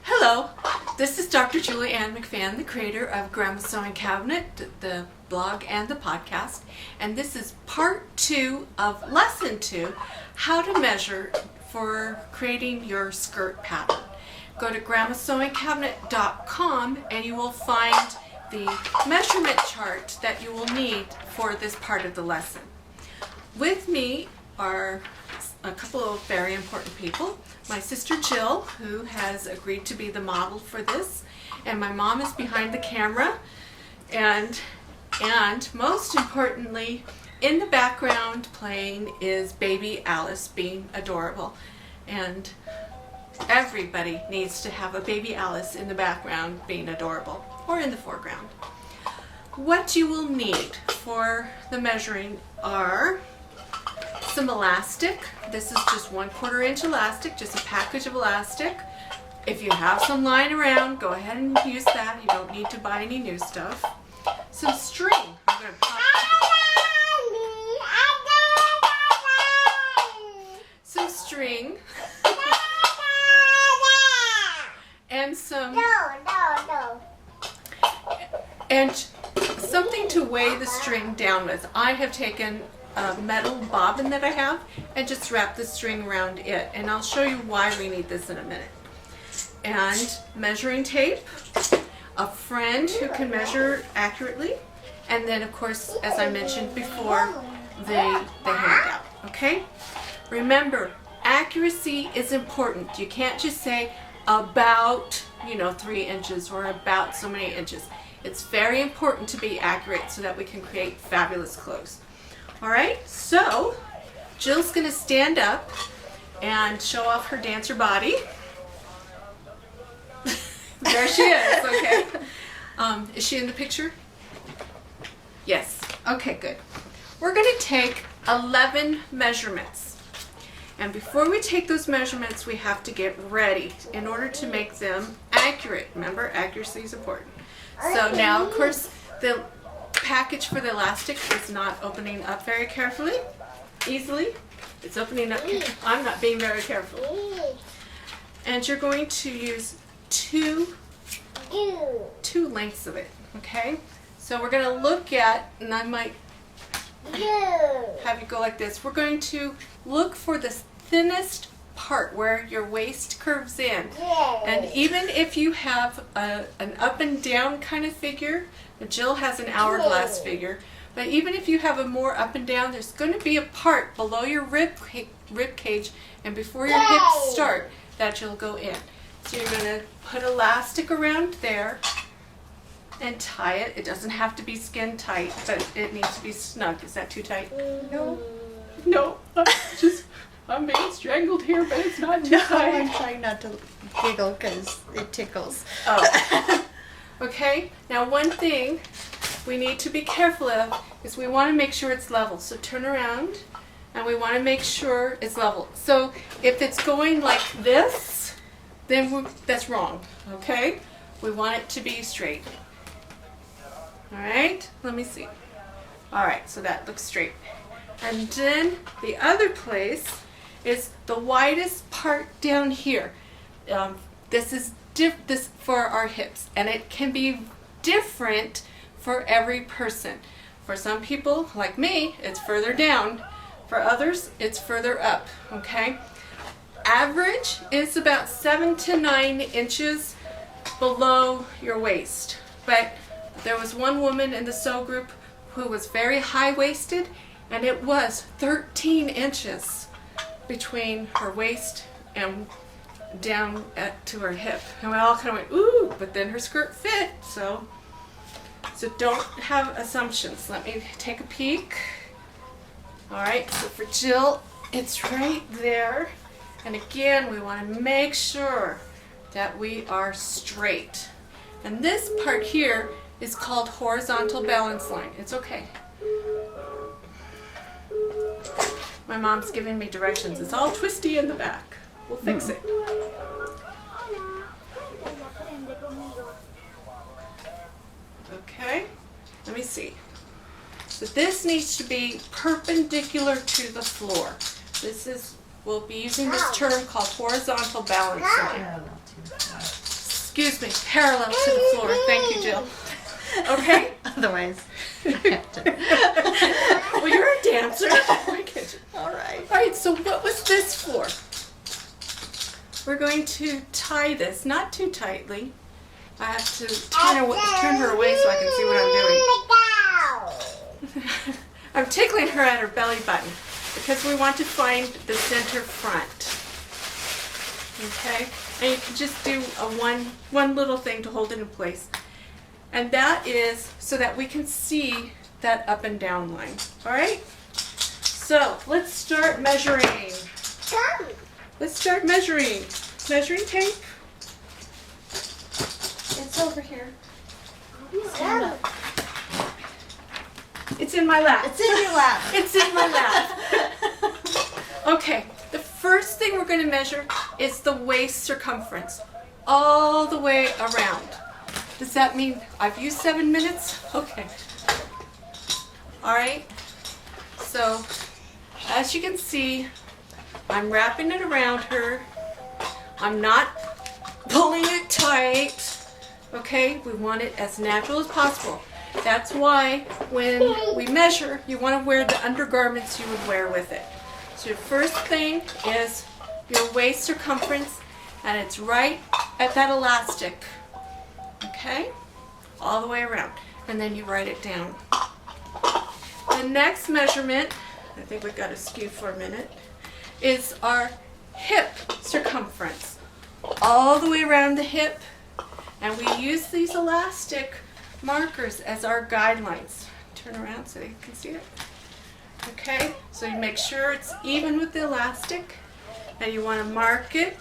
Hello, this is Dr. Julie Ann McFan, the creator of Grandma's Sewing Cabinet, the blog and the podcast, and this is part 2 of lesson 2, how to measure for creating your skirt pattern. Go to grandmasewingcabinet.com and you will find the measurement chart that you will need for this part of the lesson. With me are a couple of very important people. My sister Jill, who has agreed to be the model for this, and my mom is behind the camera, and most importantly, in the background playing is baby Alice being adorable. And everybody needs to have a baby Alice in the background being adorable, or in the foreground. What you will need for the measuring are some elastic. This is just 1/4 inch elastic, just a package of elastic. If you have some lying around, go ahead and use that. You don't need to buy any new stuff. Some string. I'm going to pop some string and some and something to weigh the string down with. I have taken a metal bobbin that I have and just wrap the string around it, and I'll show you why we need this in a minute. And measuring tape, a friend who can measure accurately, and then of course, as I mentioned before, the handout. Okay, remember, accuracy is important. You can't just say about 3 inches or about so many inches. It's very important to be accurate so that we can create fabulous clothes. Alright, so Jill's going to stand up and show off her dancer body. There she is, okay. Is she in the picture? Yes. Okay, good. We're going to take 11 measurements. And before we take those measurements, we have to get ready in order to make them accurate. Remember, accuracy is important. So now, of course, the package for the elastic is not opening up very easily. It's opening up. I'm not being very careful. And you're going to use two lengths of it. Okay. So we're going to look at, and I might have you go like this. We're going to look for the thinnest part where your waist curves in. And even if you have an up and down kind of figure, Jill has an hourglass figure, but even if you have a more up and down, there's going to be a part below your rib cage and before your hips start that you'll go in. So you're going to put elastic around there and tie it. It doesn't have to be skin tight, but it needs to be snug. Is that too tight? No, I'm being strangled here, but it's not too tight. I'm trying not to giggle because it tickles. Oh. Okay, now one thing we need to be careful of is we want to make sure it's level. So turn around and we want to make sure it's level. So if it's going like this, then that's wrong, okay? We want it to be straight. Alright, let me see. Alright, so that looks straight. And then the other place is the widest part down here. This is this for our hips, and it can be different for every person. For some people, like me, it's further down. For others, it's further up, okay? Average is about 7 to 9 inches below your waist. But there was one woman in the sew group who was very high-waisted, and it was 13 inches between her waist and down to her hip, and we all kind of went ooh, but then her skirt fit. So don't have assumptions. Let me take a peek. All right, so for Jill, it's right there, and again we want to make sure that we are straight. And this part here is called horizontal balance line. It's okay. My mom's giving me directions. It's all twisty in the back. We'll fix it. Okay, let me see. So this needs to be perpendicular to the floor. We'll be using this term called horizontal balance line. excuse me, parallel to the floor. Thank you, Jill. Okay? Otherwise, Well, you're a dancer. Why can't you? all right. All right, so what was this for? We're going to tie this, not too tightly. I have to turn her away so I can see what I'm doing. I'm tickling her at her belly button because we want to find the center front. Okay? And you can just do one little thing to hold it in place. And that is so that we can see that up and down line. All right? So let's start measuring. Let's start measuring. Measuring tape. It's over here. Stand up. It's in my lap. It's in your lap. It's in my lap. Okay, the first thing we're going to measure is the waist circumference all the way around. Does that mean I've used 7 minutes? Okay. All right. So, as you can see, I'm wrapping it around her. I'm not pulling it tight. Okay, we want it as natural as possible. That's why when we measure, you want to wear the undergarments you would wear with it. So your first thing is your waist circumference, and it's right at that elastic. Okay, all the way around, and then you write it down. The next measurement, I think we got to skew for a minute, is our hip circumference, all the way around the hip, and we use these elastic markers as our guidelines. Turn around so you can see it. Okay, so you make sure it's even with the elastic, and you want to mark it,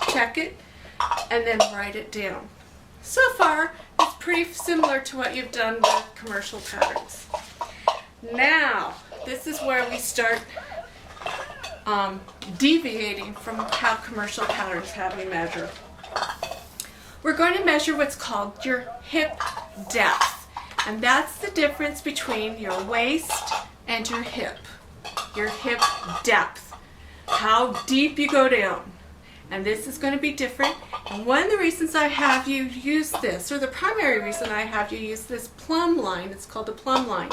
check it, and then write it down. So far, it's pretty similar to what you've done with commercial patterns. Now, this is where we start deviating from how commercial patterns have you measure. We're going to measure what's called your hip depth, and that's the difference between your waist and your hip depth, how deep you go down. And this is going to be different. And one of the reasons I have you use this, or the primary reason I have you use this plumb line, it's called a plumb line,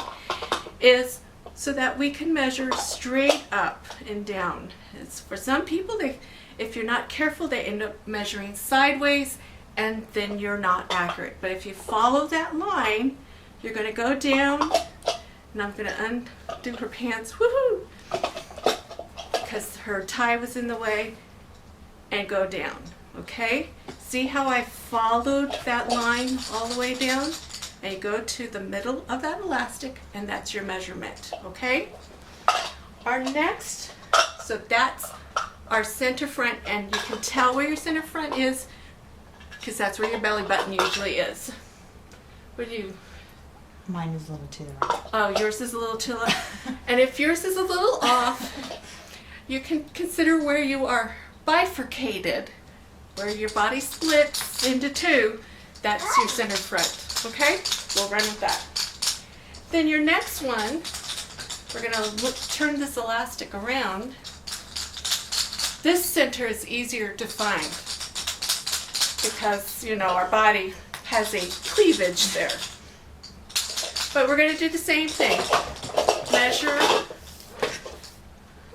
is so that we can measure straight up and down. It's for some people, if you're not careful, they end up measuring sideways, and then you're not accurate. But if you follow that line, you're going to go down, and I'm going to undo her pants, woohoo, because her tie was in the way, and go down. Okay? See how I followed that line all the way down? And you go to the middle of that elastic, and that's your measurement. Okay? Our next, so that's our center front, and you can tell where your center front is because that's where your belly button usually is. What do you? Mine is a little too. Oh, yours is a little too low. And if yours is a little off, you can consider where you are bifurcated, where your body splits into two. That's your center front. Okay? We'll run with that. Then your next one, we're going to turn this elastic around. This center is easier to find because, our body has a cleavage there. But we're going to do the same thing. Measure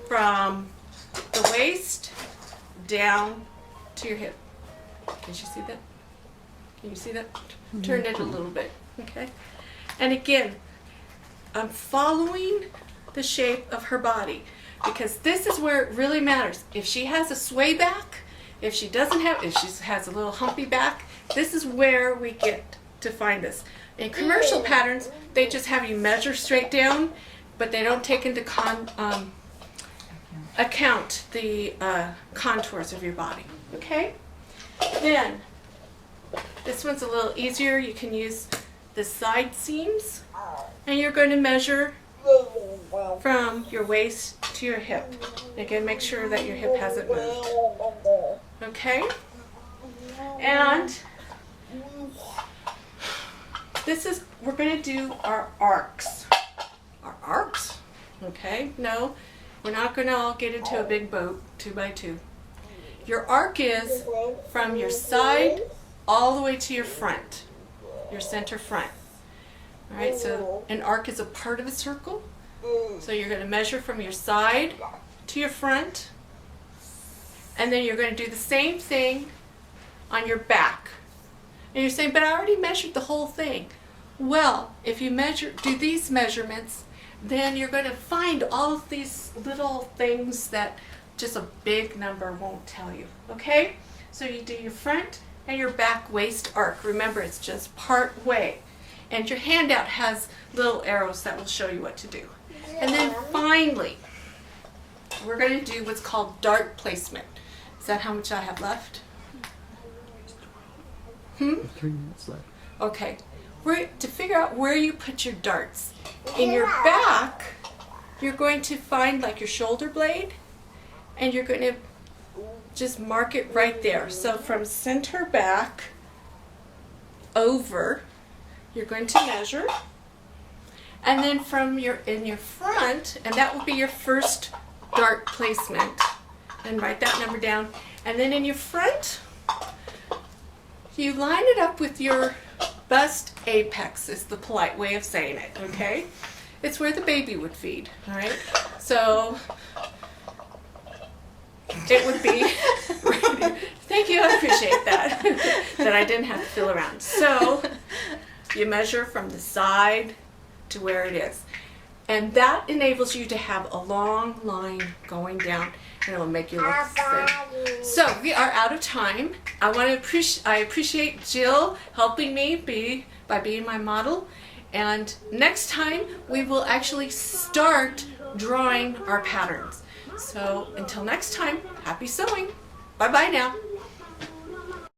from the waist down to your hip. Can you see that? Can you see that? Turn it a little bit, okay? And again, I'm following the shape of her body because this is where it really matters. If she has a sway back, if she has a little humpy back, this is where we get to find this. In commercial patterns, they just have you measure straight down, but they don't take into account the contours of your body, okay? Then, this one's a little easier. You can use the side seams, and you're going to measure from your waist to your hip. Again, make sure that your hip hasn't moved. Okay? And we're going to do our arcs. Our arcs? Okay? No, we're not going to all get into a big boat, 2x2. your arc is from your side all the way to your front, your center front. All right, so an arc is a part of a circle. So you're going to measure from your side to your front, and then you're going to do the same thing on your back. And you're saying, but I already measured the whole thing. Well, if you do these measurements, then you're going to find all of these little things that just a big number won't tell you. Okay? So you do your front and your back waist arc. Remember, it's just part way. And your handout has little arrows that will show you what to do. And then finally, we're going to do what's called dart placement. Is that how much I have left? 3 minutes left. Okay. To figure out where you put your darts. In your back, you're going to find like your shoulder blade, and you're going to just mark it right there. So from center back over, you're going to measure. And then from in your front, and that will be your first dart placement. And write that number down. And then in your front, you line it up with your bust apex, is the polite way of saying it, okay? It's where the baby would feed, all right? So it would be, thank you, I appreciate that, that I didn't have to feel around. So you measure from the side to where it is. And that enables you to have a long line going down, and it'll make you look thin. So we are out of time. I appreciate Jill helping me by being my model. And next time we will actually start drawing our patterns. So until next time, happy sewing. Bye bye now.